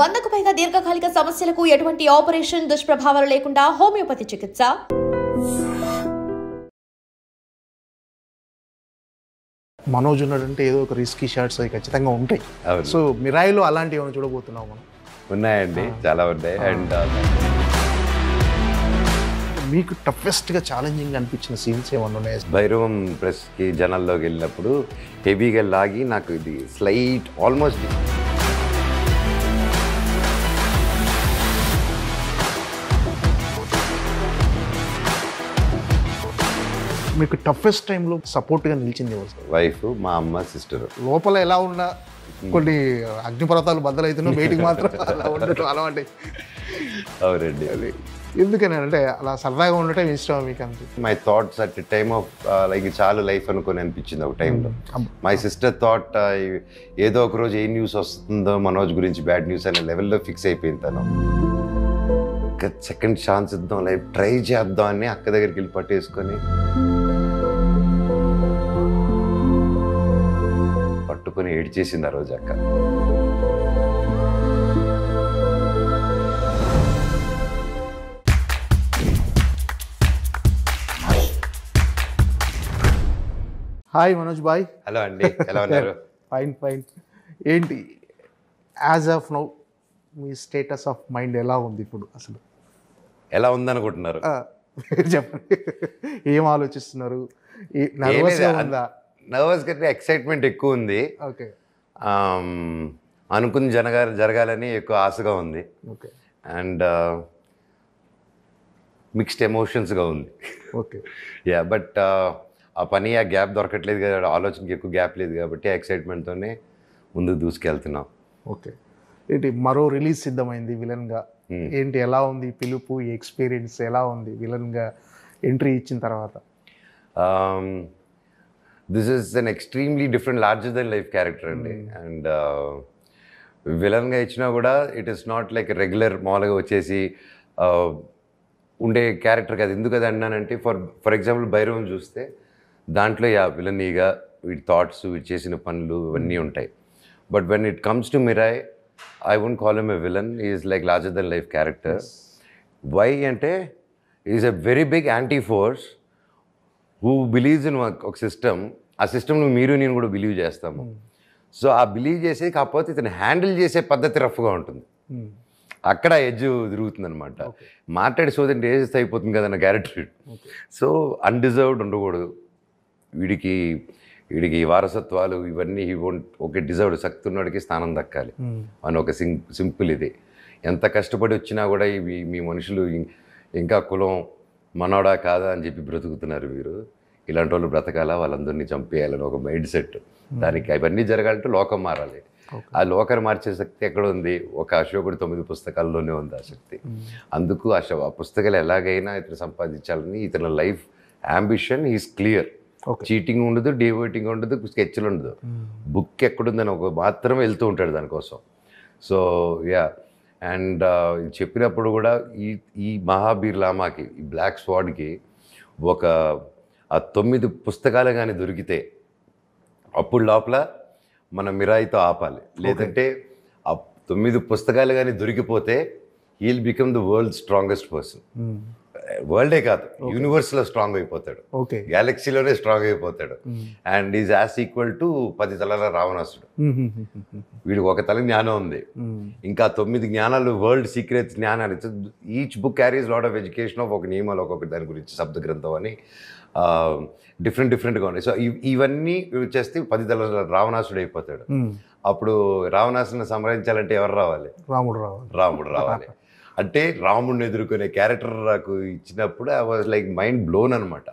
100కు పైగా దీర్ఘకాలిక సమస్యలకు ఎటువంటి ఆపరేషన్ దుష్ప్రభావాలు లేకుండా హోమియోపతి చికిత్స. మనోజ్ ఉన్నాడంటే ఏదో ఒక రిస్కీ షాట్స్ అవి ఖచ్చితంగా ఉంటాయి. సో మిరాయిలో అలాంటివి ఏమైనా చూడబోతున్నాం మనం? ఉన్నాయండి, చాలా ఉన్నాయి. అండ్ మీకు టఫెస్ట్గా ఛాలెంజింగ్ అనిపించిన సీన్స్ ఏమన్నా ఉన్నాయి? భైరవం ప్రెస్కి జనాల్లోకి వెళ్ళినప్పుడు హెవీగా లాగి నాకు ఇది స్లైట్ ఆల్మోస్ట్ మీకు టఫెస్ట్ టైంలో సపోర్ట్గా నిలిచింది ఎవరు? వైఫ్, మా అమ్మ, సిస్టర్. లోపల ఎలా ఉన్నా కొన్ని అగ్నిపర్వతాలు బద్దలవుతున్నా బయటికి మాత్రం అలా ఉండటం అలవాటు. అవునండి. అది ఎందుకని అంటే అలా సరదాగా ఉండటం ఇష్టం మీకు? అంతే my thoughts at time of like చాలా లైఫ్ అనుకుని అనిపించింది ఒక టైంలో. మై సిస్టర్ థాట్ ఏదో ఒక రోజు ఏ న్యూస్ వస్తుందో మనోజ్ గురించి, బ్యాడ్ న్యూస్ అనే లెవెల్లో ఫిక్స్ అయిపోయింది తను. సెకండ్ ఛాన్స్ ఇద్దాం, లైఫ్ ట్రై చేద్దాం అని అక్క దగ్గరికి వెళ్ళి పట్టేసుకొని పట్టుకొని ఏడ్చేసింది ఆ రోజు అక్క. Hi Manoj bye. హలో అండి, ఎలా ఉన్నారు? Fine fine. ఏంటి యాజ్ ఆఫ్ నౌ మీ స్టేటస్ ఆఫ్ మైండ్ ఎలా ఉంది ఇప్పుడు? అసలు ఎలా ఉందనుకుంటున్నారు? చెప్పండి, ఏం ఆలోచిస్తున్నారు? నర్వస్గా ఉందా? నర్వస్ కంటే ఎక్సైట్మెంట్ ఎక్కువ ఉంది. ఓకే. అనుకుంది జరగాలని ఎక్కువ ఆశగా ఉంది. ఓకే. అండ్ మిక్స్డ్ ఎమోషన్స్గా ఉంది. ఓకే. యా, బట్ ఆ పని ఆ గ్యాప్ దొరకట్లేదు కదా, ఆలోచనకి ఎక్కువ గ్యాప్ లేదు కాబట్టి ఎక్సైట్మెంట్తోనే ముందుకు దూసుకెళ్తున్నాం. ఓకే. ఏంటి మరో రిలీజ్ సిద్ధమైంది విలన్గా. ఏంటి ఎలా ఉంది పిలుపు? ఈ ఎక్స్పీరియన్స్ ఎలా ఉంది విలన్గా ఎంట్రీ ఇచ్చిన తర్వాత? This is an extremely different, larger than life character అండి. అండ్ విలన్గా ఇచ్చినా కూడా it is not like regular మామూలుగా వచ్చేసి ఉండే క్యారెక్టర్ కాదు. ఎందుకు అది అన్నానంటే ఫర్ ఎగ్జాంపుల్ భైరవం చూస్తే దాంట్లో విలనీగా వీటి థాట్స్, వీటి చేసిన పనులు ఇవన్నీ ఉంటాయి. But when it comes to Mirai, I wouldn't call him a villain. He is like larger than life character. Yes. Why ante he is a very big anti-force who believes in ఒక system. ఆ సిస్టమ్ను మీరు నేను కూడా believe చేస్తాము. So ఆ believe చేసేది కాకపోతే ఇతను హ్యాండిల్ చేసే పద్ధతి రఫ్గా ఉంటుంది. అక్కడ ఎడ్జ్ తిరుగుతుంది అనమాట. మాట్లాడి సోదంటే ఏజెస్ అయిపోతుంది కదన్న క్యారెక్టర్. సో అన్డిజర్వ్డ్ ఉండకూడదు. వీడికి వారసత్వాలు ఇవన్నీ ఒక డిజర్వ్డ్, శక్తి ఉన్నవాడికి స్థానం దక్కాలి అని ఒక సింపుల్ ఇది. ఎంత కష్టపడి వచ్చినా కూడా మీ మనుషులు ఇంకా కులం మనోడా కాదా అని చెప్పి బ్రతుకుతున్నారు. మీరు ఇలాంటి వాళ్ళు బ్రతకాలా, వాళ్ళందరినీ చంపేయాలని ఒక మైండ్ సెట్. దానికి అవన్నీ జరగాలంటే లోకం మారాలి. ఆ లోకాన్ని మార్చే శక్తి ఎక్కడ ఉంది? ఒక అశోకుడు 9 పుస్తకాల్లోనే ఉంది ఆ శక్తి. అందుకు ఆ పుస్తకాలు ఎలాగైనా ఇతను సంపాదించాలని ఇతని life ambition is clear. Cheating ఉండదు, డివోటింగ్ ఉండదు, స్కెచ్లు ఉండదు. బుక్ ఎక్కడుందని ఒక మాత్రమే వెళ్తూ ఉంటాడు దానికోసం. సో యా, అండ్ చెప్పినప్పుడు కూడా ఈ మహాబీర్ లామాకి, ఈ బ్లాక్ స్వాడ్కి ఆ 9 పుస్తకాలు కానీ దొరికితే అప్పుడు లోపల మన మిరాయితో ఆపాలి. లేదంటే ఆ 9 పుస్తకాలు కానీ దొరికిపోతే he'll become the world strongest person. వరల్డే కాదు, యూనివర్స్లో స్ట్రాంగ్ అయిపోతాడు, గ్యాలక్సీలోనే స్ట్రాంగ్ అయిపోతాడు. And is as equal to 10 తలల రావణాసుడు. వీడికి ఒక తల జ్ఞానం ఉంది, ఇంకా 9 జ్ఞానాలు, వరల్డ్ సీక్రెట్స్ జ్ఞానాలు. Each book carries lot of education of ఒక నియమాలు, ఒక్కొక్క దాని గురించి శబ్ద గ్రంథం అని డిఫరెంట్గా ఉన్నాయి. సో ఇవన్నీ చేస్తే 10 తలల రావణాసుడు అయిపోతాడు. అప్పుడు రావణాసుని సంహరించాలంటే ఎవరు రావాలి? రాముడు రావాలి. అంటే రాముడిని ఎదుర్కొనే క్యారెక్టర్ నాకు ఇచ్చినప్పుడు I was like mind blown అనమాట.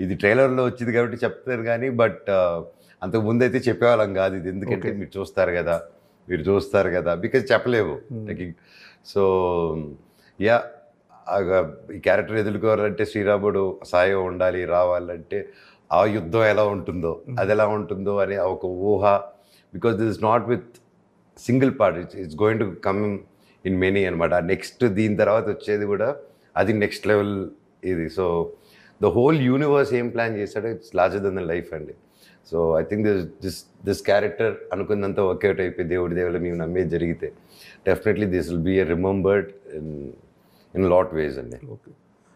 ఇది ట్రైలర్లో వచ్చింది కాబట్టి చెప్తారు కానీ, బట్ అంతకు ముందు అయితే చెప్పేవాళ్ళం కాదు ఇది. ఎందుకంటే మీరు చూస్తారు కదా బికాజ్ చెప్పలేవు. సో యా, ఈ క్యారెక్టర్ ఎదుర్కోవాలంటే శ్రీరాముడు సాయం ఉండాలి, రావాలంటే ఆ యుద్ధం ఎలా ఉంటుందో, అది ఎలా ఉంటుందో అనే ఒక ఊహ. Because this is not with single part, it's going to come in many అనమాట. నెక్స్ట్ దీని తర్వాత వచ్చేది కూడా అది నెక్స్ట్ లెవెల్ ఇది. సో ద హోల్ యూనివర్స్ ఏం ప్లాన్ చేశాడో it's larger than the life అండి. So I think this character అనుకున్నంత వర్కౌట్ అయిపోయి దేవుడి దేవుళ్ళు మేము నమ్మేది జరిగితే definitely this will be remembered in lot ways అండి. ఓకే.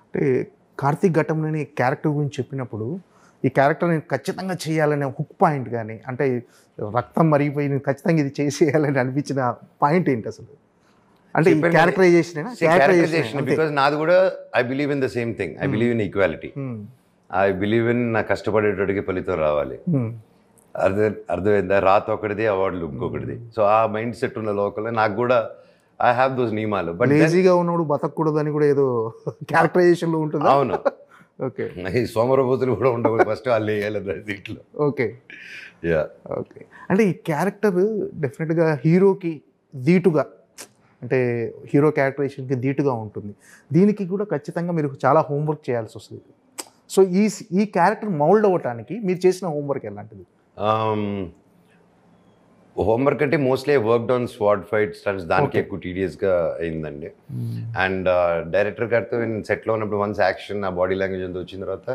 అంటే కార్తీక్ ఘట్టంలోని క్యారెక్టర్ గురించి చెప్పినప్పుడు ఈ క్యారెక్టర్ నేను ఖచ్చితంగా చేయాలనే హుక్ పాయింట్ కానీ, అంటే రక్తం మరిగిపోయి నేను ఖచ్చితంగా ఇది చేసేయాలని అనిపించిన పాయింట్ ఏంటి అసలు? అంటే క్యారెక్టరైజేషన్ బికాజ్ నాది కూడా I believe in the same thing. I believe in equality. I believe in నా కష్టపడేటోడికి ఫలితం రావాలి. అర్థమైందా? రాత ఒకటిది, అవార్డులు ఇంకొకటిది. సో ఆ మైండ్ సెట్ ఉన్న లోకల్లో నాకు కూడా ఐ హ్యావ్ దోస్ నియమాలు. బట్ లేజీగా ఉన్నప్పుడు బతకూడదు అని కూడా ఏదో క్యారెక్టరైజేషన్లో ఉంటుంది. అవును. ఓకే. ఈ సోమరభూతులు కూడా ఉండకూడదు, ఫస్ట్ వాళ్ళు వేయాలి దీంట్లో. ఓకే. యా. ఓకే. అంటే ఈ క్యారెక్టర్ డెఫినెట్గా హీరోకి ధీటుగా, అంటే హీరో క్యారెక్టరైజేషన్కి ధీటుగా ఉంటుంది. దీనికి కూడా ఖచ్చితంగా మీరు చాలా హోంవర్క్ చేయాల్సి వస్తుంది. సో ఈ క్యారెక్టర్ మౌల్డ్ అవ్వటానికి మీరు చేసిన హోంవర్క్ ఎలాంటిది? హోంవర్క్ అంటే mostly work on squad fight stunts, దానికి ఎక్కువ టీడియస్గా అయిందండి. అండ్ డైరెక్టర్ గారితో నేను సెట్లో ఉన్నప్పుడు వన్స్ యాక్షన్ ఆ బాడీ లాంగ్వేజ్ అంతా వచ్చిన తర్వాత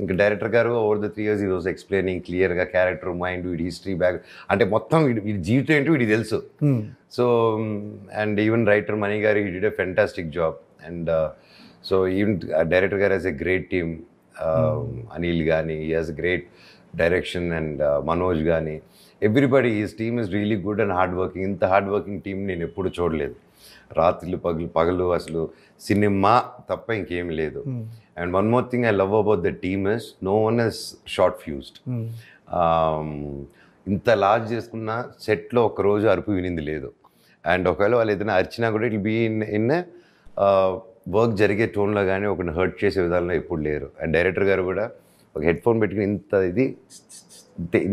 ఇంకా డైరెక్టర్ గారు ఓవర్ ద 3 years ఈ రోజు ఎక్స్ప్లెయినింగ్ క్లియర్గా క్యారెక్టర్, మైండ్, వీడి హిస్టరీ, బ్యాక్, అంటే మొత్తం వీడి జీవితం ఏంటి వీడికి తెలుసు. So and even writer Mani గారు he did a fantastic job. And so even director గారు has a great team. Anil కానీ he has a great direction. And Manoj కానీ everybody, is team is really good and hard working. ఇంత hard working team నేను ఎప్పుడు చూడలేదు. రాత్రులు పగలు అసలు సినిమా తప్ప ఇంకేం లేదు. And one more thing I love about the team is no one is short fused. ఇంత లార్జ్ చేసుకున్న సెట్లో ఒకరోజు అరుపు వినింది లేదు. అండ్ ఒకవేళ వాళ్ళు ఏదైనా అరిచినా కూడా ఇట్ బీ ఇన్ వర్క్ జరిగే టోన్లో కానీ ఒకరిని హర్ట్ చేసే విధానంలో ఎప్పుడు లేరు. అండ్ డైరెక్టర్ గారు కూడా ఒక హెడ్ ఫోన్ పెట్టుకుని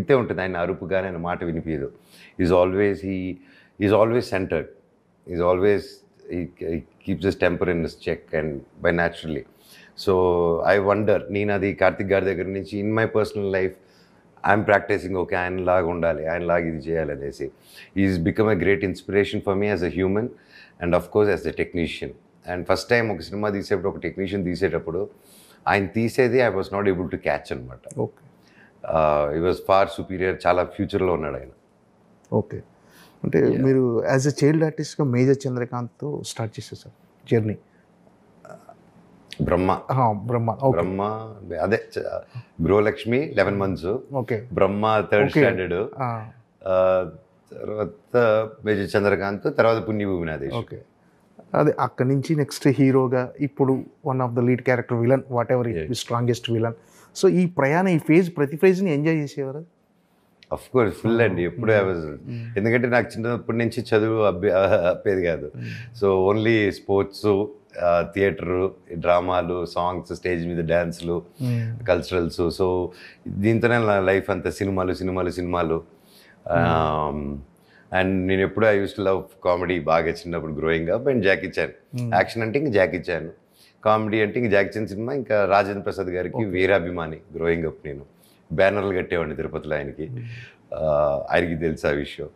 ఇంతే ఉంటుంది. ఆయన అరుపు కానీ ఆయన మాట వినిపించదు. Is always centred. Is always he keeps his temper in his check and by naturally. So I wonder, నేను అది కార్తిక్ గారి దగ్గర నుంచి in my personal life I'm practising, okay ఆయనలాగా ఉండాలి, ఆయనలాగా ఇది చేయాలనేసి. Is become a great inspiration for me as a human and of course as a technician. And first time ఒక సినిమా తీసేటప్పుడు, ఒక టెక్నీషియన్ తీసేటప్పుడు ఆయన తీసేది I was not able to catch అనమాట. Okay. He was far superior. చాలా ఫ్యూచర్లో ఉన్నాడు ఆయన. ఓకే. అంటే మీరు యాజ్ ఎ చైల్డ్ ఆర్టిస్ట్గా మేజర్ చంద్రకాంత్తో స్టార్ట్ చేసేసారు జర్నీ. బ్రహ్మ అదే గృహలక్ష్మి 11 months, ఓకే. బ్రహ్మ 3rd standard, తర్వాత మేజర్ చంద్రకాంత్, తర్వాత పుణ్యభూమి నాదేశ్. ఓకే. అదే అక్కడి నుంచి నెక్స్ట్ హీరోగా ఇప్పుడు one of the lead character villain, what ever it strongest villain. So ఈ ప్రయాణం, ఈ ప్రతి ఫేజ్ని ఎంజాయ్ చేసేవారు? అఫ్ కోర్స్ ఫుల్ అండి. ఎప్పుడు ఎందుకంటే నాకు చిన్నప్పటి నుంచి చదువు అప్పేది కాదు. సో ఓన్లీ స్పోర్ట్స్, థియేటరు, డ్రామాలు, సాంగ్స్, స్టేజ్ మీద డ్యాన్స్లు, కల్చరల్స్. సో దీంతోనే నా లైఫ్ అంతా సినిమాలు. అండ్ నేను ఎప్పుడు I use to love comedy బాగా చిన్నప్పుడు growing up. And Jackie Chan, action అంటే ఇంక జాకీ చాన్, కామెడీ అంటే ఇంక జాకీ చాన్ సినిమా, ఇంకా రాజేంద్ర ప్రసాద్ గారికి వీరాభిమాని గ్రోయింగ్ అప్. నేను బ్యానర్లు కట్టేవాడిని తిరుపతిలో ఆయనకి. ఆయనకి తెలుసు ఆ విషయం.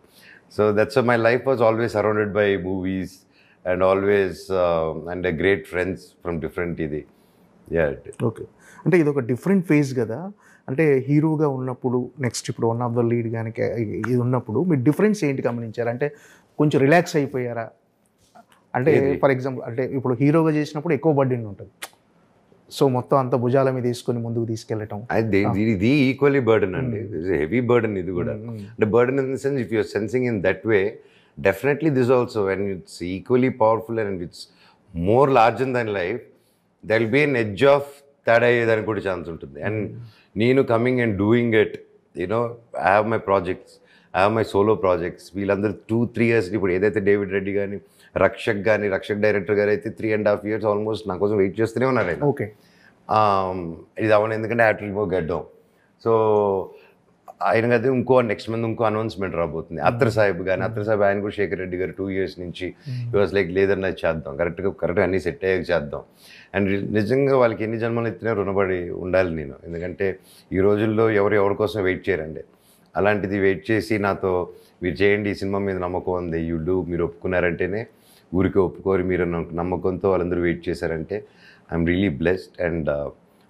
So that's my life was always surrounded by movies and always and great friends from different ఇది. ఓకే. అంటే ఇది ఒక డిఫరెంట్ ఫేజ్ కదా. అంటే హీరోగా ఉన్నప్పుడు, నెక్స్ట్ ఇప్పుడు వన్ ఆఫ్ ద లీడ్ కానీ ఇది ఉన్నప్పుడు మీరు డిఫరెన్స్ ఏంటి గమనించారు? అంటే కొంచెం రిలాక్స్ అయిపోయారా? అంటే ఫర్ ఎగ్జాంపుల్, అంటే ఇప్పుడు హీరోగా చేసినప్పుడు ఎక్కువ బర్డెన్ ఉంటుంది. సో మొత్తం అంత భుజాల మీద తీసుకొని ముందుకు తీసుకెళ్ళటం, ఇది ఈక్వల్లీ బర్డెన్ అండి. హెవీ బర్డెన్ ఇది కూడా. అంటే burden in the sense if you are sensing in that way, definitely this also when it's equally powerful and it's more larger than life, there will be an edge of తేడా అయ్యేదానికి కూడా chance ఉంటుంది. And నేను coming and doing it, you know, I have my projects, I have my solo projects. వీళ్ళందరూ 2-3 years ఇప్పుడు ఏదైతే David Reddy కానీ, Rakshak director గారు అయితే 3.5 years ఆల్మోస్ట్ నా కోసం వెయిట్ చేస్తూనే ఉన్నారు ఆయన. ఓకే. ఇది అవన్నీ ఎందుకంటే హ్యావ్ టు రిమూవ్ గడ్డం. సో ఆయన కదా నెక్స్ట్ మంత్ ఇంకో అనౌన్స్మెంట్ రాబోతుంది. అత్తర్ సాహిబ్ ఆయన కూడా శేఖర్ రెడ్డి గారు 2 years నుంచి ఈ వాజ్ లైక్ లేదన్నా చేద్దాం, కరెక్ట్గా అన్నీ సెట్ అయ్యాక చేద్దాం. అండ్ నిజంగా వాళ్ళకి ఎన్ని జన్మలు ఎత్తినా రుణపడి ఉండాలి నేను. ఎందుకంటే ఈ రోజుల్లో ఎవరి కోసం వెయిట్ చేయరండి. అలాంటిది వెయిట్ చేసి నాతో మీరు చేయండి, ఈ సినిమా మీద నమ్మకం ఉంది, మీరు ఒప్పుకున్నారంటేనే, ఊరికే ఒప్పుకోరు, మీరు నమ్మకంతో వాళ్ళందరూ వెయిట్ చేశారంటే ఐఎమ్ రియలీ బ్లెస్డ్. అండ్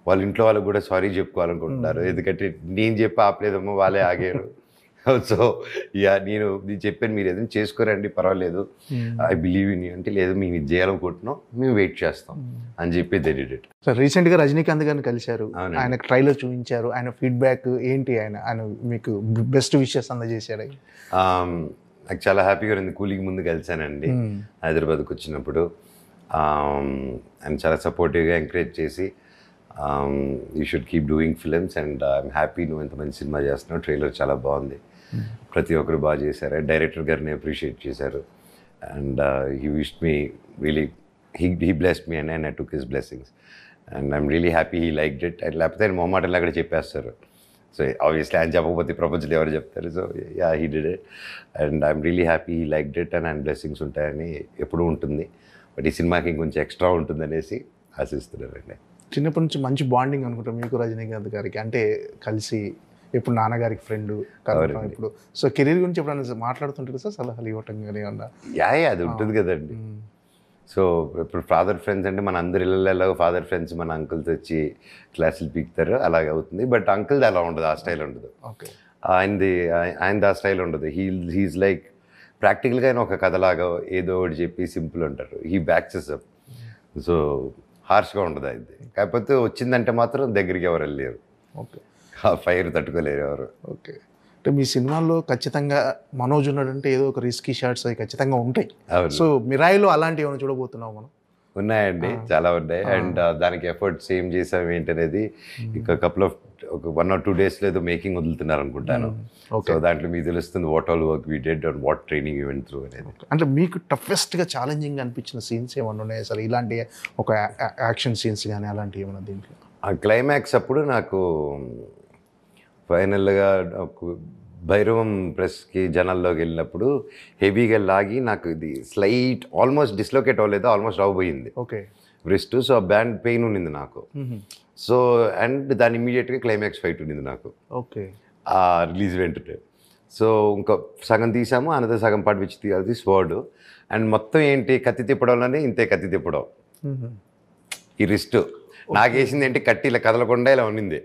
వాళ్ళ ఇంట్లో వాళ్ళకి కూడా సారీ చెప్పుకోవాలనుకుంటున్నారు, ఎందుకంటే నేను చెప్పి ఆపలేదమ్మో వాళ్ళే ఆగారు. సో నేను చెప్పాను, మీరు ఏదైనా చేసుకోరండి పర్వాలేదు, ఐ బిలీవ్ ఇన్ యూ అంటే, లేదు మేము ఇది చేయాలనుకుంటున్నాం, మేము వెయిట్ చేస్తాం అని చెప్పి దే డిడ్ ఇట్. సార్ రీసెంట్గా రజనీకాంత్ గారిని కలిశారు, ఆయన ట్రైలర్ చూపించారు, ఆయన ఫీడ్బ్యాక్ ఏంటి, ఆయన మీకు బెస్ట్ విషెస్ అందజేశారు? నాకు చాలా హ్యాపీగా ఉంది. కూలీకి ముందు కలిశానండి హైదరాబాద్కి వచ్చినప్పుడు. ఆయన చాలా సపోర్టివ్గా ఎంకరేజ్ చేసి you should keep doing films and I'm happy నువ్వు ఎంత మంచి సినిమా చేస్తున్నావు, ట్రైలర్ చాలా బాగుంది, ప్రతి ఒక్కరు బాగా చేశారు. డైరెక్టర్ గారిని అప్రిషియేట్ చేశారు and he wished me really, he blessed me and I took his blessings and I'm really happy he liked it. And లేకపోతే ఆయన మొహమాటలు అక్కడ చెప్పేస్తారు. సో ఆబ్వియస్లీ ఆయన చెప్పకపోతే ప్రపంచంలో ఎవరు చెప్తారు. So yeah he did it and I'm really happy he liked it and ఆయన బ్లెస్సింగ్స్ ఉంటాయని ఎప్పుడూ ఉంటుంది. బట్ ఈ సినిమాకి ఇంకొంచెం ఎక్స్ట్రా ఉంటుందనేసి ఆశిస్తున్నారండి. చిన్నప్పటి నుంచి మంచి బాండింగ్ అనుకుంటాం మీకు రజనీకాంత్ గారికి, అంటే కలిసి ఇప్పుడు నాన్నగారికి ఫ్రెండ్ కదా ఇప్పుడు. సో కెరీర్ గురించి ఎప్పుడైనా మాట్లాడుతుంటారు సార్, సలహాలు ఇవ్వటం కానీ ఏమన్నా? అది ఉంటుంది కదండి. సో ఇప్పుడు ఫాదర్ ఫ్రెండ్స్ అంటే మన అందరి ఇళ్ళలో ఫాదర్ ఫ్రెండ్స్ మన అంకుల్తో వచ్చి క్లాసులు పీకుతారు, అలాగే అవుతుంది. బట్ అంకుల్ది అలా ఉండదు, ఆ స్టైల్ ఉండదు. ఓకే, ఆయనది ఆ స్టైల్ ఉండదు. హీఈస్ లైక్ ప్రాక్టికల్గా ఆయన ఒక కథలాగా ఏదో ఒకటి చెప్పి సింపుల్ అంటారు. He బ్యాక్సెస్ up. సో హార్ష్గా ఉండదు అది. కాకపోతే వచ్చిందంటే మాత్రం దగ్గరికి ఎవరు వెళ్ళలేరు. ఓకే, ఆ ఫైర్ తట్టుకోలేరు ఎవరు. ఓకే, అంటే మీ సినిమాల్లో ఖచ్చితంగా మనోజ్ ఉన్నాడంటే ఏదో ఒక రిస్కీ షాట్స్ అవి ఖచ్చితంగా ఉంటాయి. సో మిరాయిలో అలాంటివి ఏమైనా చూడబోతున్నాం మనం? ఉన్నాయండి, చాలా ఉన్నాయి. అండ్ దానికి ఎఫర్ట్స్ ఏం చేసాం ఏంటనేది ఇంకా కపుల్ ఆఫ్ ఒక 1 or 2 days ఏదో మేకింగ్ వదులుతున్నారు అనుకుంటాను. సో దాంట్లో మీకు తెలుస్తుంది what all work we did and what training you went through అనేది. అంటే మీకు టఫెస్ట్గా ఛాలెంజింగ్ అనిపించిన సీన్స్ ఏమన్నా ఉన్నాయి అసలు, ఇలాంటి ఒక యాక్షన్ సీన్స్ కానీ అలాంటివి ఏమన్నా దీంట్లో? ఆ క్లైమాక్స్ అప్పుడు నాకు ఫైనల్గా భైరవం ప్రెస్కి జనాల్లోకి వెళ్ళినప్పుడు హెవీగా లాగి నాకు ఇది స్లైట్ ఆల్మోస్ట్ డిస్లోకేట్ అవ్వలేదు, ఆల్మోస్ట్ అవ్వబోయింది. Okay, wrist. సో ఆ బ్యాండ్ పెయిన్ ఉన్నింది నాకు. సో అండ్ దాని ఇమీడియట్గా క్లైమాక్స్ ఫైట్ ఉన్నింది నాకు. ఓకే, ఆ రిలీజ్ వెంటనే. సో ఇంకా సగం తీసాము, అనదర్ సగం పాటు విచ్చి తీయాలి స్వర్డ్. అండ్ మొత్తం ఏంటి కత్తి తిప్పడంలోనే ఇంతే కత్తి తిప్పడం. ఈ రిస్ట్ నాకు వేసింది ఏంటి, కట్టి ఇలా కదలకుండా ఇలా ఉన్నింది.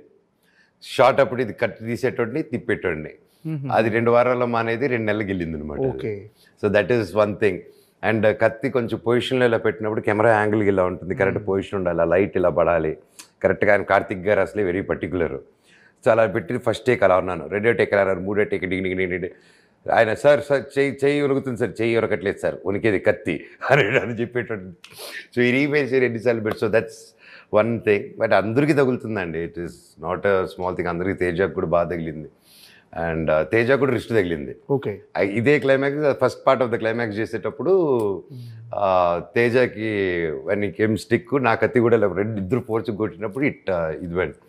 షార్ట్ అప్పుడు ఇది కట్టి తీసేటోడిని తిప్పేటోడిని. అది 2 వారాల్లో మానేది 2 నెలలకు వెళ్ళింది అనమాట. Okay, so that is one thing. And కత్తి కొంచెం పొజిషన్లో ఇలా పెట్టినప్పుడు కెమెరా యాంగిల్కి ఇలా ఉంటుంది, కరెక్ట్ పొజిషన్ ఉండాలి, లైట్ ఇలా పడాలి కరెక్ట్గా. ఆయన కార్తిక్ గారు అసలే వెరీ పర్టికులర్. సో అలా పెట్టి ఫస్ట్ టేక్ అలా ఉన్నాను, 2వ టేక్ అలా అన్నారు, 3వ టేక్ డింగ్ ఆయన సార్ చెయ్యి ఉనుకుతుంది సార్, చెయ్యి ఉనకట్లేదు సార్, ఉనికేది కత్తి అని చెప్పేటట్టు. సో ఈ రీమేజ్ ఎన్నిసార్లు పెట్టి. So that's one thing. But అందరికీ తగులుతుందండి, it is not a small thing. అందరికీ తేజకు కూడా బాగా తగిలింది అండ్ తేజ కూడా రిస్ట్ తగిలింది. ఓకే, ఇదే climax first part of the climax చేసేటప్పుడు తేజకి వన్ కేమ్ స్టిక్, నా కత్తి కూడా ఇద్దరు ఫోర్స్ కొట్టినప్పుడు ఇది vent.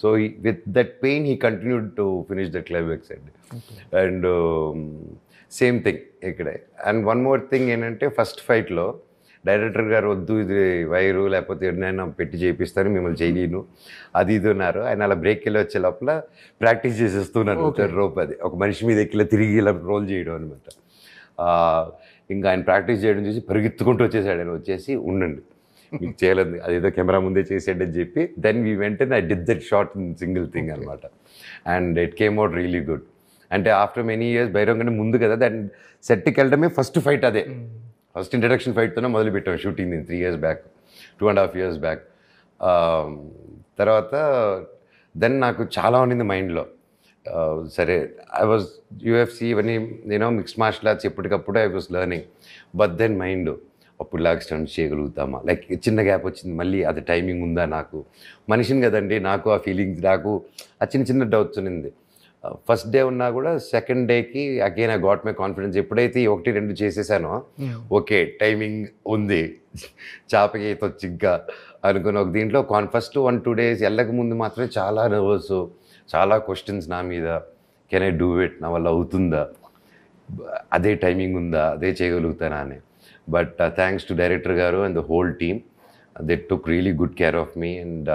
So with that pain he continued to finish the climax అండి. అండ్ సేమ్ థింగ్ ఇక్కడే. అండ్ వన్ మోర్ థింగ్ ఏంటంటే ఫస్ట్ ఫైట్లో డైరెక్టర్ గారు వద్దు ఇది వైరు లేకపోతే ఎన్నైనా పెట్టి చేయిస్తాను, మిమ్మల్ని చేయలేను అది ఇది ఉన్నారు. ఆయన అలా బ్రేక్ వెళ్ళి వచ్చే లోపల ప్రాక్టీస్ చేసేస్తున్నాను రోప్, అది ఒక మనిషి మీద ఎక్కిలా తిరిగి ఇలా రోల్ చేయడం అనమాట. ఇంకా ఆయన ప్రాక్టీస్ చేయడం చూసి పరిగెత్తుకుంటూ వచ్చేసాడు. ఆయన వచ్చేసి ఉండండి మీకు చేయలేదు, అదేదో కెమెరా ముందే చేసాడు అని చెప్పి దెన్ వీ వెంటనే I did that short in single thing అనమాట. And it came out really good. అంటే ఆఫ్టర్ మెనీ ఇయర్స్ భైరవం కంటే ముందు కదా, దాని సెట్కి వెళ్ళడమే ఫస్ట్ ఫైట్ అదే. ఫస్ట్ ఇంట్రడక్షన్ ఫైట్తోనే మొదలుపెట్టాం shooting 3 years back, 2.5 years back. తర్వాత దెన్ నాకు చాలా ఉండింది మైండ్లో. సరే ఐ వాజ్ UFC ఇవన్నీ నేను మిక్స్డ్ మార్షల్ ఆర్ట్స్ ఎప్పటికప్పుడు I was learning. But then mind అప్పుడు లాగా స్టంట్స్ చేయగలుగుతామా, లైక్ చిన్న గ్యాప్ వచ్చింది, మళ్ళీ అది టైమింగ్ ఉందా, నాకు మనిషిని కదండి, నాకు ఆ ఫీలింగ్స్, నాకు ఆ చిన్న డౌట్స్ ఉన్నింది. ఫస్ట్ డే ఉన్నా కూడా సెకండ్ డేకి again I got my confidence. ఎప్పుడైతే 1-2 చేసేసానో ఓకే టైమింగ్ ఉంది, చాపకి అయితే చిగ్గా అనుకుని ఒక దీంట్లో ఫస్ట్ 1-2 days వెళ్ళక ముందు మాత్రమే చాలా నర్వస్, చాలా క్వశ్చన్స్ నా మీద. కెన్ ఐ డూ ఇట్, నా వల్ల అవుతుందా, అదే టైమింగ్ ఉందా, అదే చేయగలుగుతానా అని. బట్ థ్యాంక్స్ టు డైరెక్టర్ గారు and the whole team, they took really good care of me and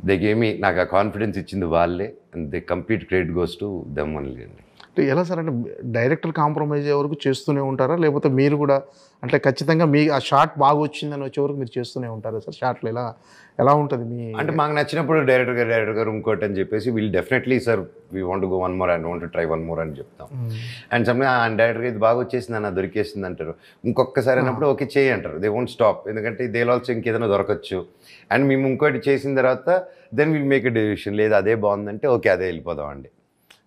they gave me, నాకు ఆ కాన్ఫిడెన్స్ ఇచ్చింది వాళ్ళే. And they complete credit goes to them only అండి. ఎలా సార్ అంటే డైరెక్టర్ కాంప్రమైజ్ అయ్యే వరకు చేస్తూనే ఉంటారా, లేకపోతే మీరు కూడా అంటే ఖచ్చితంగా మీ ఆ షాట్ బాగా వచ్చిందని వచ్చే వరకు మీరు చేస్తూనే ఉంటారా సార్? షాట్లు ఎలా ఉంటుంది మీ అంటే మాకు నచ్చినప్పుడు డైరెక్టర్ గారు ఇంకోటి అని చెప్పేసి వీళ్ళు definitely sir we want go one more and want try one more అని చెప్తాం. అండ్ సమ్గా డైరెక్టర్గా ఇది బాగా వచ్చేసింది అన్న దొరికేసింది అంటారు. ఇంకొకసారి అన్నప్పుడు ఓకే చేయి అంటారు. దే వోంట్ స్టాప్, ఎందుకంటే దే ఆల్సో ఇంకేదైనా దొరకచ్చు. అండ్ మేము ఇంకోటి చేసిన తర్వాత then will make a decision, లేదా అదే బాగుందంటే ఓకే అదే వెళ్ళిపోదాం అండి.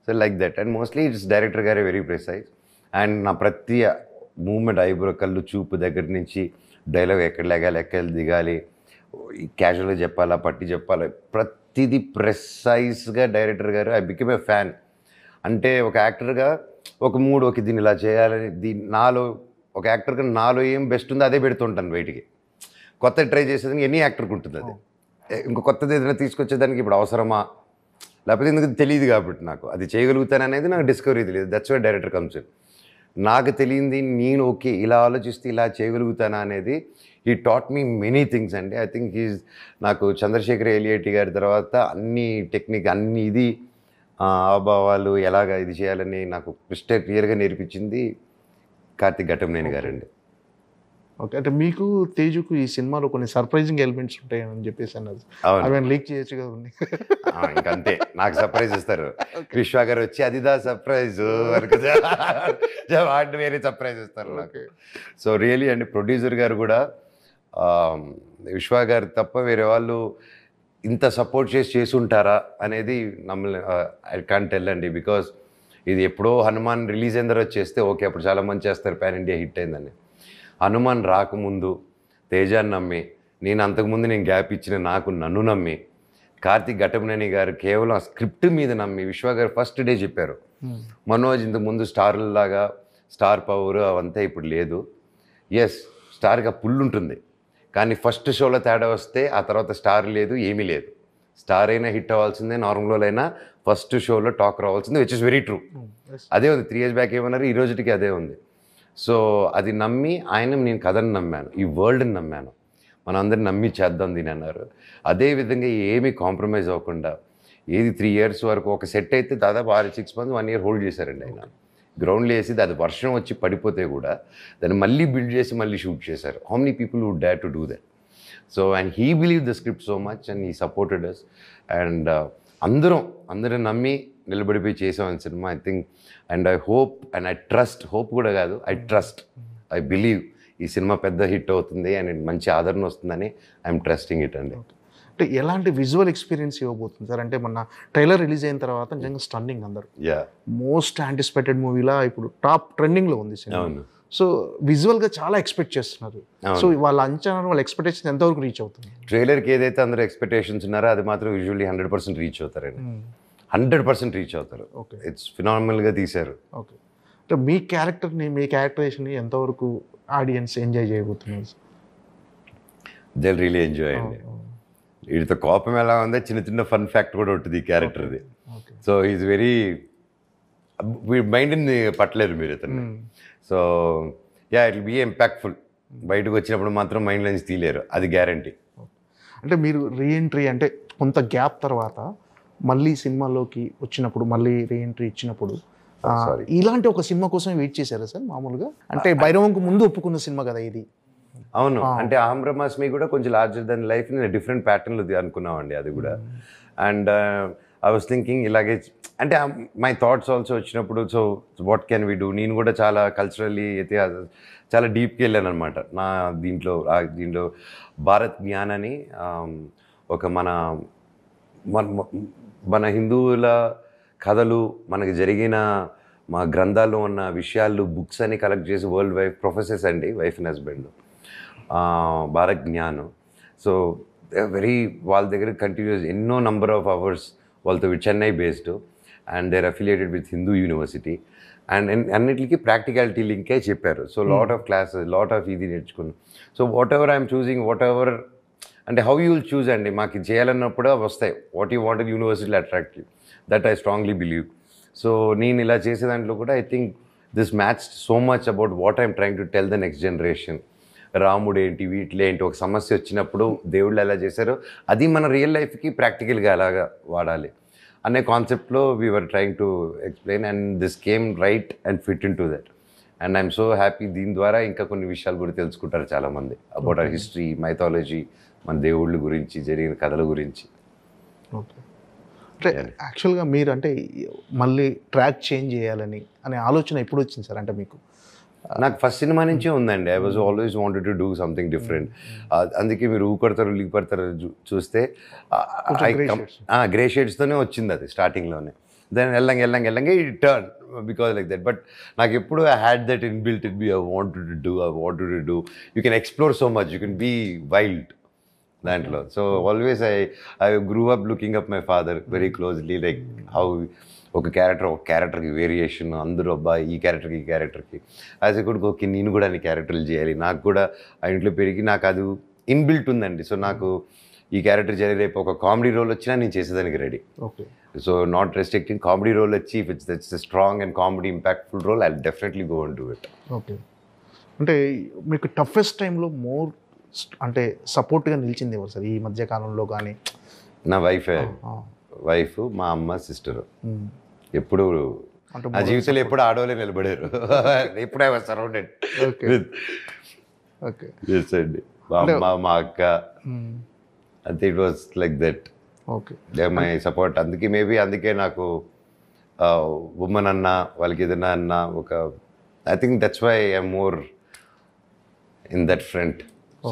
So like that. And mostly it's director గారే వెరీ ప్రిసైజ్. అండ్ నా ప్రతి మూమెంట్, ఐబ్రో, కళ్ళు చూపు దగ్గర నుంచి డైలాగ్ ఎక్కడ లేగాలి, ఎక్కడ దిగాలి, క్యాజువల్గా చెప్పాలా, పట్టి చెప్పాలా, ప్రతిదీ ప్రిసైజ్గా డైరెక్టర్ గారు. I become a fan. అంటే ఒక యాక్టర్గా ఒక మూడు ఓకే దీన్ని ఇలా చేయాలని, నాలో ఒక యాక్టర్గా నాలో ఏం బెస్ట్ ఉందో అదే పెడుతుంటాను బయటికి. కొత్త ట్రై చేసేదానికి ఎనీ యాక్టర్కి ఉంటుంది అది. ఇంకో కొత్తది ఏదైనా తీసుకొచ్చేదానికి ఇప్పుడు అవసరమా, లేకపోతే ఎందుకు తెలియదు కాబట్టి నాకు అది చేయగలుగుతాను అనేది నాకు డిస్కవరీ తెలియదు. That's why director comes in. నాకు తెలియంది నేను ఓకే ఇలా ఆలోచిస్తే ఇలా చేయగలుగుతానా అనేది he taught me many things అండి. ఐ థింక్ నాకు చంద్రశేఖర్ ఎలియేటి గారి తర్వాత అన్ని టెక్నిక్, అన్ని ఇది ఆభావాలు ఎలాగ ఇది చేయాలని నాకు క్రిస్టల్ క్లియర్గా నేర్పించింది కార్తిక్ ఘట్టమనేని గారండి. ఓకే. అంటే మీకు తేజుకు ఈ సినిమాలో కొన్ని సర్ప్రైజింగ్ ఎలిమెంట్స్ ఉంటాయని చెప్పేసి అన్నారు. అవి లీక్ చేయొచ్చు కదండి. ఇంకంతే నాకు సర్ప్రైజ్ ఇస్తారు. విశ్వ గారు వచ్చి అదిదా సర్ప్రైజ్ వాటిని వేరే సర్ప్రైజ్ ఇస్తారు నాకు. సో రియలీ అండి ప్రొడ్యూసర్ గారు కూడా విశ్వ గారు తప్ప వేరే వాళ్ళు ఇంత సపోర్ట్ చేసి ఉంటారా అనేది ఐ కాంట్ టెల్ అండి. బికాస్ ఇది ఎప్పుడో హనుమాన్ రిలీజ్ అయిన తర్వాత చేస్తే ఓకే అప్పుడు చాలామంది చేస్తారు పాన్ ఇండియా హిట్ అయిందని. హనుమాన్ రాకముందు తేజాన్ని నమ్మి, నేను అంతకుముందు నేను గ్యాప్ ఇచ్చిన నన్ను నమ్మి, కార్తిక్ ఘట్టమనేని గారు కేవలం ఆ స్క్రిప్ట్ మీద నమ్మి విశ్వ గారు ఫస్ట్ డే చెప్పారు. మనోజ్ ఇంతకుముందు స్టార్లాగా స్టార్ పవర్ అవంతా ఇప్పుడు లేదు. ఎస్ స్టార్గా పుల్ ఉంటుంది, కానీ ఫస్ట్ షోలో తేడా వస్తే ఆ తర్వాత స్టార్ లేదు, ఏమీ లేదు. స్టార్ అయినా హిట్ అవ్వాల్సిందే, నార్మల్ అయినా ఫస్ట్ షోలో టాక్ రావాల్సిందే, విచ్ ఇస్ వెరీ ట్రూ. అదే ఉంది 3 years బ్యాక్ ఏమన్నారు, ఈ రోజుకి అదే ఉంది. సో అది నమ్మి ఆయన నేను కథను నమ్మాను, ఈ వరల్డ్ని నమ్మాను, మనం అందరిని నమ్మి చేద్దాం దీని అన్నారు. అదేవిధంగా ఏమీ కాంప్రమైజ్ అవ్వకుండా ఏది 3 years వరకు ఒక సెట్ అయితే దాదాపు 6 months 1 year హోల్డ్ చేశారండి ఆయన. గ్రౌండ్లో వేసి అది వర్షం వచ్చి పడిపోతే కూడా దాన్ని మళ్ళీ బిల్డ్ చేసి మళ్ళీ షూట్ చేశారు. How many people would dare to do that? So and he believe the script so much and he supported us. And అందరం నమ్మి నిలబడిపోయి చేసాం సినిమా. I think and I hope and I trust, hope కూడా కాదు, I trust, I believe ఈ సినిమా పెద్ద హిట్ అవుతుంది అండ్ మంచి ఆదరణ వస్తుందని ఐఎమ్ ట్రస్టింగ్ ఇట్ అండి. అంటే ఎలాంటి విజువల్ ఎక్స్పీరియన్స్ ఇవ్వబోతుంది సార్? అంటే మొన్న ట్రైలర్ రిలీజ్ అయిన తర్వాత నిజంగా స్టన్నింగ్, అందరు మోస్ట్ యాంటిసిపేటెడ్ మూవీలా ఇప్పుడు టాప్ ట్రెండింగ్లో ఉంది సినిమా. సో విజువల్గా చాలా ఎక్స్పెక్ట్ చేస్తున్నారు. సో వాళ్ళ అంచనా, వాళ్ళ ఎక్స్పెక్టేషన్ ఎంతవరకు రీచ్ అవుతుంది? ట్రైలర్కి ఏదైతే అందరూ ఎక్స్పెక్టేషన్స్ ఉన్నారో అది మాత్రం యూజువల్లీ 100% రీచ్ అవుతారండి. 100% రీచ్ అవుతారు. ఓకే, ఇట్స్ ఫినామినల్గా తీశారు. ఓకే. అంటే మీ క్యారెక్టరేషన్ని ఎంతవరకు ఆడియన్స్ ఎంజాయ్ చేయబోతున్నారు? దే రియలీ ఎంజాయ్ అండి. వీడితో కోపం ఎలా ఉందో చిన్న ఫన్ ఫ్యాక్ట్ కూడా ఉంటుంది ఈ క్యారెక్టర్ది. సో ఈజ్ వెరీ మైండ్ని పట్టలేరు మీరు ఇతన్ని. So yeah it will be impactful. బయటకు వచ్చినప్పుడు మాత్రం మైండ్ నుంచి తీయలేరు, అది గ్యారంటీ. అంటే మీరు రీఎంట్రీ అంటే కొంత గ్యాప్ తర్వాత మళ్ళీ సినిమాలోకి వచ్చినప్పుడు, మళ్ళీ రీఎంట్రీ ఇచ్చినప్పుడు ఇలాంటి ఒక సినిమా కోసం వెయిట్ చేశారా సార్ మామూలుగా? అంటే భైరవంకు ముందు ఒప్పుకున్న సినిమా కదా ఇది. అవును, అంటే అహం బ్రహ్మాస్మి కూడా కొంచెం లార్జర్ దెన్ లైఫ్ నేను డిఫరెంట్ ప్యాటర్న్లో అనుకున్నామండి అది కూడా. అండ్ ఐ వాస్ థింకింగ్ ఇలాగే, అంటే మై థాట్స్ ఆల్సో వచ్చినప్పుడు so what can we do. నేను కూడా చాలా కల్చరల్లీ అయితే చాలా డీప్కి వెళ్ళాను అనమాట నా దీంట్లో. భారత్ జ్ఞాన్ అని ఒక మన హిందువుల కథలు, మనకి జరిగిన మా గ్రంథాల్లో ఉన్న విషయాలు, బుక్స్ అని కలెక్ట్ చేసి వరల్డ్ వైఫ్ ప్రొఫెసర్స్ అండి, wife and husband, Bharat Gyan. So వాళ్ళ దగ్గర కంటిన్యూస్ ఎన్నో నంబర్ ఆఫ్ అవర్స్ వాళ్ళతో Chennai based and they're affiliated with Hindu university. And అన్నిటికీ ప్రాక్టికాలిటీ లింకే చెప్పారు. So lot of classes, lot of ఇది నేర్చుకున్నాను. So whatever I'm choosing, whatever అంటే హౌ యూ విల్ చూజ్ అండి, మాకు ఇది చేయాలన్నప్పుడు వస్తాయి. వాట్ యూ వాంటెడ్ యూనివర్సిటీలో attractive, that I strongly believe. So నేను ఇలా చేసే దాంట్లో కూడా I think this match so much about what I'm trying to tell the next generation. రాముడు ఏంటి, వీటిలో ఏంటి, ఒక సమస్య వచ్చినప్పుడు దేవుళ్ళు ఎలా చేశారో అది మన రియల్ లైఫ్కి ప్రాక్టికల్గా అలాగా వాడాలి. అనే కాన్సెప్ట్లో we are trying to explain and this came right and fit in to that. And I'm so happy. దీని ద్వారా ఇంకా కొన్ని విషయాలు కూడా తెలుసుకుంటారు చాలామంది అబౌట్ అవర్ హిస్టరీ, మైథాలజీ, మన దేవుళ్ళ గురించి, జరిగిన కథల గురించి. ఓకే. అంటే యాక్చువల్గా మీరు అంటే మళ్ళీ ట్రాక్ చేంజ్ చేయాలని అనే ఆలోచన ఎప్పుడు వచ్చింది సార్? అంటే మీకు నాకు ఫస్ట్ సినిమా నుంచే ఉందండి. I was always wanted to do something different. అందుకే మీరు ఊకొడతారు లీక్ పడతారు చూస్తే గ్రే షేడ్స్తోనే వచ్చింది అది స్టార్టింగ్లోనే. దెన్ ఎల్లంగా ఈ turn because like that. But నాకు ఎప్పుడు I had that inbuilt it be I wanted to do. You can explore so much, you can be wild దాంట్లో. So always I grew up looking up my father very closely, like how ఒక క్యారెక్టర్కి variation, అందరూ అబ్బాయి ఈ క్యారెక్టర్కి as a కొడుకు okay నేను కూడా అన్ని క్యారెక్టర్లు చేయాలి. నాకు కూడా ఆ ఇంట్లో పెరిగి నాకు అది ఇన్బిల్ట్ ఉందండి. సో నాకు ఈ క్యారెక్టర్ చేయాలి, రేపు ఒక కామెడీ రోల్ వచ్చినా నేను చేసేదానికి ready. Okay. So not restricting, comedy role వచ్చి if it's strong and comedy impactful role I definitely go and do it. Okay. అంటే మీకు టఫెస్ట్ టైంలో మోర్ అంటే సపోర్ట్గా నిలిచింది ఎవరు సార్ ఈ మధ్య కాలంలో? కానీ నా వైఫ్, మా అమ్మ, సిస్టరు. ఎప్పుడు నా జీవితంలో ఎప్పుడు ఆడవాళ్ళే నిలబడారు. ఎప్పుడు ఐ వాజ్ సరౌండెడ్ విత్ అండి మా అమ్మ, మా అక్క. అంతే, it was like that. Okay. My support. అందుకే నాకు ఉమెన్ అన్నా, వాళ్ళకి ఏదైనా అన్నా ఒక I think that's why I'm more in that front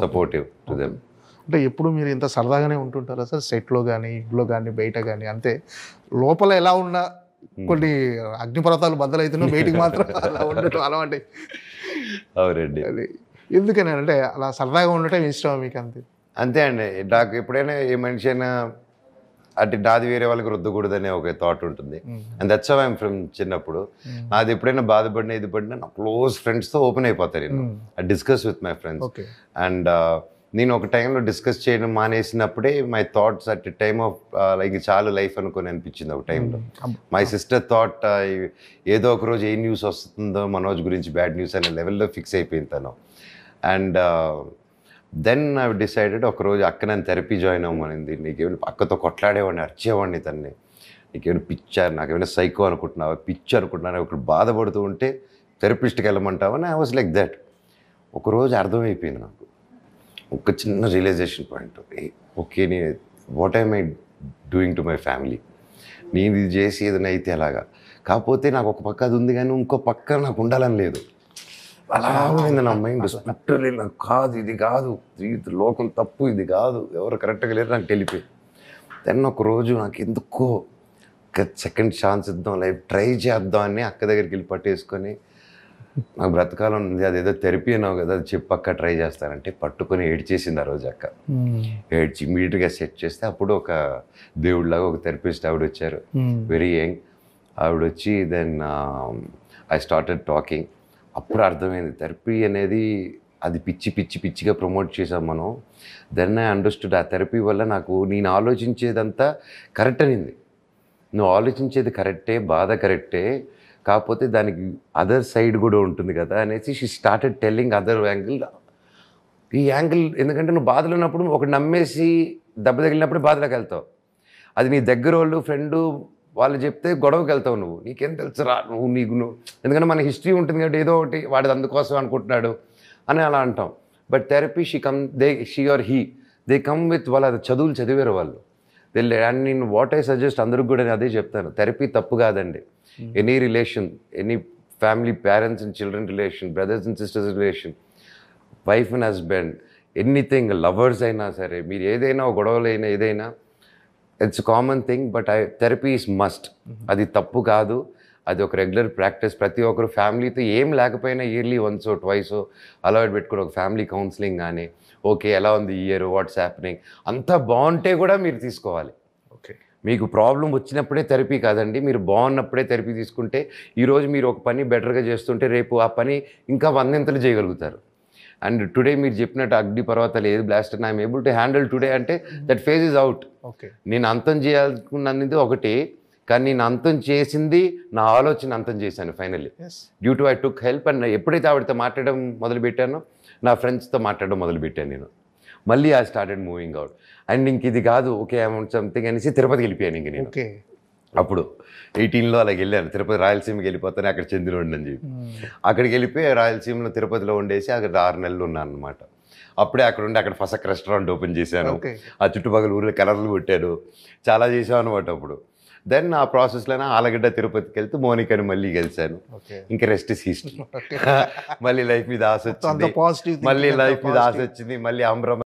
supportive to them. అంటే ఎప్పుడు మీరు ఇంత సరదాగానే ఉంటుంటారా సార్ సెట్లో కానీ, ఇంట్లో కానీ, బయట కానీ? అంతే లోపల ఎలా ఉన్నా కొన్ని అగ్నిపర్వతాలు బద్దలైతున్నా బయటికి మాత్రం అలా ఉండటం అలవాటే. అవునండి. అది ఎందుకని అంటే అలా సరదాగా ఉండటం ఇష్టం మీకు? అంతే అండి. నాకు ఎప్పుడైనా ఏ మనిషి అయినా అంటే నాది వేరే వాళ్ళకి రుద్దకూడదనే ఒక థాట్ ఉంటుంది. And that's how I'm from చిన్నప్పుడు. నాది ఎప్పుడైనా బాధపడినా ఇది పడినా నా క్లోజ్ ఫ్రెండ్స్తో ఓపెన్ అయిపోతారు. నేను I discuss with my friends. And నేను ఒక టైంలో డిస్కస్ చేయడం మానేసినప్పుడే my thoughts at time of like చాలు లైఫ్ అనుకుని అనిపించింది ఒక టైంలో. మై సిస్టర్ థాట్ ఏదో ఒక రోజు ఏ న్యూస్ వస్తుందో మనోజ్ గురించి, బ్యాడ్ న్యూస్ అనే లెవెల్లో ఫిక్స్ అయిపోయింది తను. అండ్ దెన్ ఐ డిసైడెడ్ ఒకరోజు అక్క నన్ను థెరపీ జాయిన్ అవ్వమనింది. నీకేమైనా అక్కతో కొట్లాడేవాడిని, అరిచేవాడిని తన్ని. నీకేమైనా పిచ్చారు, నాకేమైనా సైకో అనుకుంటున్నావా, పిచ్చి అనుకుంటున్నాను, ఒకరు బాధపడుతూ ఉంటే థెరపిస్ట్కి వెళ్ళమంటావని ఐ వాజ్ లైక్ దట్. ఒకరోజు అర్థమైపోయింది నాకు, ఒక చిన్న రియలైజేషన్ పాయింట్. ఓకే, నేను what I'm I doing to my family? నేను ఇది చేసి ఏదైనా అయితే అలాగా. కాకపోతే నాకు ఒక పక్క అది ఉంది కానీ ఇంకో పక్క నాకు ఉండాలని లేదు. అలా ఉంది నా మైండ్. స్పిరిచువల్లీ నాకు కాదు, ఇది కాదు, లోకం తప్పు, ఇది కాదు, ఎవరు కరెక్ట్గా లేరు, నాకు తెలిపి. దెన్ ఒకరోజు నాకు ఎందుకో సెకండ్ ఛాన్స్ ఇద్దాం, లైఫ్ ట్రై చేద్దాం అని అక్క దగ్గరికి వెళ్ళి పట్టేసుకొని, నాకు బ్రతకాలం ఉంది, అదేదో థెరపీ అన్నావు కదా, అది చెప్పక్క ట్రై చేస్తానంటే పట్టుకొని ఏడ్చేసింది ఆ రోజు అక్క. ఏడ్చి ఇమీడియట్గా సెట్ చేస్తే అప్పుడు ఒక దేవుడిలాగా ఒక థెరపిస్ట్ ఆవిడ వచ్చారు, వెరీ యంగ్ ఆవిడ వచ్చి. Then I started talking. అప్పుడు అర్థమైంది థెరపీ అనేది అది పిచ్చిగా ప్రమోట్ చేసాం మనం. దెన్ ఐ అండర్స్టూడ్ ఆ థెరపీ వల్ల నాకు నేను ఆలోచించేదంతా కరెక్ట్ అనింది. నువ్వు ఆలోచించేది కరెక్టే, బాధ కరెక్టే, కాకపోతే దానికి అదర్ సైడ్ కూడా ఉంటుంది కదా అనేసి she started telling other angle. ఈ యాంగిల్ ఎందుకంటే నువ్వు బాధలు ఉన్నప్పుడు ఒకటి నమ్మేసి దెబ్బ తగిలినప్పుడు బాధలోకి వెళ్తావు. అది నీ దగ్గర వాళ్ళు ఫ్రెండు వాళ్ళు చెప్తే గొడవకి వెళ్తావు. నీకేం తెలుసురా, నువ్వు ఎందుకంటే మన హిస్టరీ ఉంటుంది కాబట్టి ఏదో ఒకటి వాడిది అందుకోసం అనుకుంటున్నాడు అని అలా అంటాం. But therapy she or he they come with వాళ్ళ చదువులు చదివారు వాళ్ళు. అండ్ నేను వాట్ ఐ సజెస్ట్ అందరికి కూడా నేను అదే చెప్తాను, థెరపీ తప్పు కాదండి. Any relation, any family, parents and children relation, brothers and sisters relation, wife and husband, anything, lovers అయినా సరే, మీరు ఏదైనా గొడవలైనా ఏదైనా it's common thing. But therapy is must. అది తప్పు కాదు, అది ఒక రెగ్యులర్ ప్రాక్టీస్. ప్రతి ఒక్కరు ఫ్యామిలీతో ఏం లేకపోయినా ఇయర్లీ వన్సో ట్వైసో అలవాటు పెట్టుకుని ఒక ఫ్యామిలీ కౌన్సిలింగ్ కానీ, ఓకే ఎలా ఉంది ఈ ఇయర్, వాట్స్ హ్యాపెనింగ్, అంతా బాగుంటే కూడా మీరు తీసుకోవాలి. ఓకే, మీకు ప్రాబ్లం వచ్చినప్పుడే థెరపీ కాదండి, మీరు బాగున్నప్పుడే థెరపీ తీసుకుంటే ఈరోజు మీరు ఒక పని బెటర్గా చేస్తుంటే రేపు ఆ పని ఇంకా 100 చేయగలుగుతారు. అండ్ టుడే మీరు చెప్పినట్టు అగ్ని పర్వతాలు ఏది బ్లాస్ట్ అని I'm able to handle today అంటే that phase is out. Okay, నేను అంతం చేయాలనుకున్నది ఒకటి, కానీ నేను అంతం చేసింది నా ఆలోచన అంతం చేశాను finally due to I took help. And ఎప్పుడైతే ఆవిడతో మాట్లాడడం మొదలుపెట్టానో నా ఫ్రెండ్స్తో మాట్లాడడం మొదలుపెట్టాను నేను. మళ్ళీ I started moving out. And ఇంక ఇది కాదు, ఓకే ఐ వాంట్ సంథింగ్ అనేసి తిరుపతికి వెళ్ళిపోయాను ఇంక నేను. అప్పుడు 18లో అలాగ వెళ్ళాను తిరుపతి రాయలసీమకి వెళ్ళిపోతాను, అక్కడ చంద్రుడు అని చెప్పి అక్కడికి వెళ్ళిపోయి రాయలసీమలో తిరుపతిలో ఉండేసి అక్కడ 6 నెలలు ఉన్నాను అనమాట. అప్పుడే అక్కడ ఉండి అక్కడ ఫసక్ రెస్టారెంట్ ఓపెన్ చేశాను, ఆ చుట్టుపక్కల ఊళ్ళో కలర్లు కొట్టాను, చాలా చేసాను అనమాట. అప్పుడు దెన్ ఆ ప్రాసెస్లోనే ఆలగడ్డ తిరుపతికి వెళ్తే మోనికని మళ్ళీ కలిశాను. ఇంకా రెస్ట్ ఇస్ హిస్టరీ. మళ్ళీ లైఫ్ మీద ఆశ వచ్చింది, మళ్ళీ లైఫ్ మీద ఆశ వచ్చింది, మళ్ళీ అమరం